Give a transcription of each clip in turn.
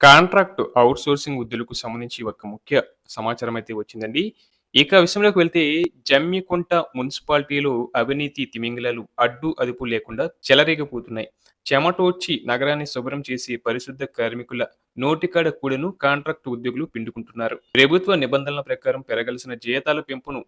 Contract outsourcing ఉద్యోగులకు సంబంధించి ఒక ముఖ్య సమాచారం అయితే వచ్చిందండి. ఇక విషయంలోకి వెళ్తే జమ్మికుంట మున్సిపాలిటీలో అవినీతి తిమింగలాలు అడ్డు అదుపు లేకుండా చెలరేగిపోతున్నాయి. చెమటోడ్చి నగరాన్ని శుభ్రం చేసి పరిశుద్ధ కార్మికుల నోటికాడ కూడను కాంట్రాక్ట్ ఉద్యోగులు పిండుకుంటున్నారు. ప్రభుత్వ నిబంధనల ప్రకారం పెరగాల్సిన జీతాల పెంపును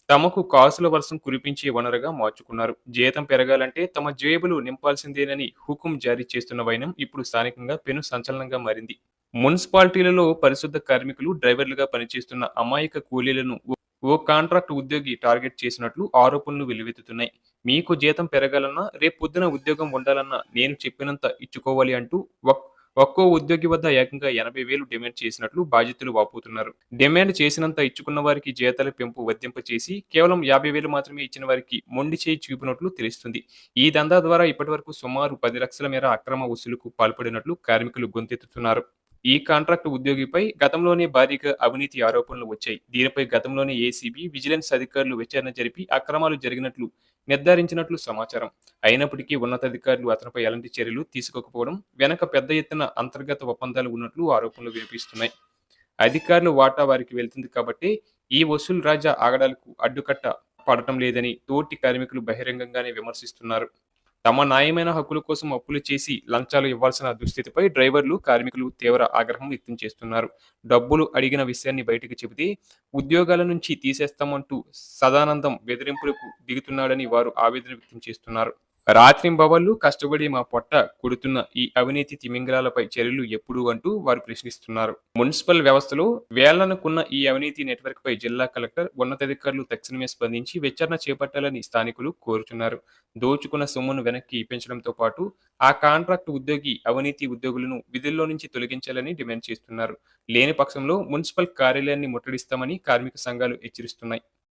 తమకు కాసుల వర్షం కురిపించే వనరుగా మార్చుకున్నారు. జీతం పెరగాలంటే తమ జేబులు నింపాల్సిందేనని హుకుం జారీ చేస్తున్న వైనం ఇప్పుడు స్థానికంగా పెను సంచలనంగా మారింది. మున్సిపాలిటీలలో పరిశుద్ధ కార్మికులు, డ్రైవర్లుగా పనిచేస్తున్న అమాయక కూలీలను ఓ కాంట్రాక్ట్ ఉద్యోగి టార్గెట్ చేసినట్లు ఆరోపణలు వెల్లువెత్తుతున్నాయి. మీకు జీతం పెరగాలన్నా, రేపొద్దున ఉద్యోగం ఉండాలన్నా నేను చెప్పినంత ఇచ్చుకోవాలి అంటూ ఒక్కో ఉద్యోగి వద్ద ఏకంగా 80,000 డిమాండ్ చేసినట్లు బాధితులు వాపోతున్నారు. డిమాండ్ చేసినంత ఇచ్చుకున్న వారికి జీతాల పెంపు వర్తింపచేసి కేవలం 50,000 మాత్రమే ఇచ్చిన వారికి మొండి చేయి చూపినట్లు తెలుస్తుంది. ఈ దందా ద్వారా ఇప్పటివరకు సుమారు 10 లక్షల మేర అక్రమ వసూలుకు పాల్పడినట్లు కార్మికులు గొంతెత్తుతున్నారు. ఈ కాంట్రాక్ట్ ఉద్యోగిపై గతంలోనే భారీగా అవినీతి ఆరోపణలు వచ్చాయి. దీనిపై గతంలోనే ఏసీబీ, విజిలెన్స్ అధికారులు విచారణ జరిపి అక్రమాలు జరిగినట్లు నిర్ధారించినట్లు సమాచారం. అయినప్పటికీ ఉన్నతాధికారులు అతనిపై ఎలాంటి చర్యలు తీసుకోకపోవడం వెనక పెద్ద ఎత్తున అంతర్గత ఒప్పందాలు ఉన్నట్లు ఆరోపణలు వినిపిస్తున్నాయి. అధికారుల వాటా వారికి వెళ్తుంది కాబట్టి ఈ వసూలు రాజా ఆగడాలకు అడ్డుకట్ట పడటం లేదని తోటి కార్మికులు బహిరంగంగానే విమర్శిస్తున్నారు. తమ న్యాయమైన హక్కుల కోసం అప్పులు చేసి లంచాలు ఇవ్వాల్సిన దుస్థితిపై డ్రైవర్లు, కార్మికులు తీవ్ర ఆగ్రహం వ్యక్తం చేస్తున్నారు. డబ్బులు అడిగిన విషయాన్ని బయటకు చెబితే ఉద్యోగాల నుంచి తీసేస్తామంటూ సదానందం బెదిరింపులకు దిగుతున్నాడని వారు ఆవేదన వ్యక్తం చేస్తున్నారు. రాత్రింబవళ్లు కష్టపడి మా పొట్ట కొడుతున్న ఈ అవినీతి తిమింగలాలపై చర్యలు ఎప్పుడు అంటూ వారు ప్రశ్నిస్తున్నారు. మున్సిపల్ వ్యవస్థలో వేళ్లనుకున్న ఈ అవినీతి నెట్వర్క్ పై జిల్లా కలెక్టర్, ఉన్నతాధికారులు తక్షణమే స్పందించి విచారణ చేపట్టాలని స్థానికులు కోరుతున్నారు. దోచుకున్న సొమ్మును వెనక్కి ఇప్పించడంతో పాటు ఆ కాంట్రాక్ట్ ఉద్యోగి, అవినీతి ఉద్యోగులను విధుల్లో నుంచి తొలగించాలని డిమాండ్ చేస్తున్నారు. లేని పక్షంలో మున్సిపల్ కార్యాలయాన్ని ముట్టడిస్తామని కార్మిక సంఘాలు హెచ్చరిస్తున్నాయి.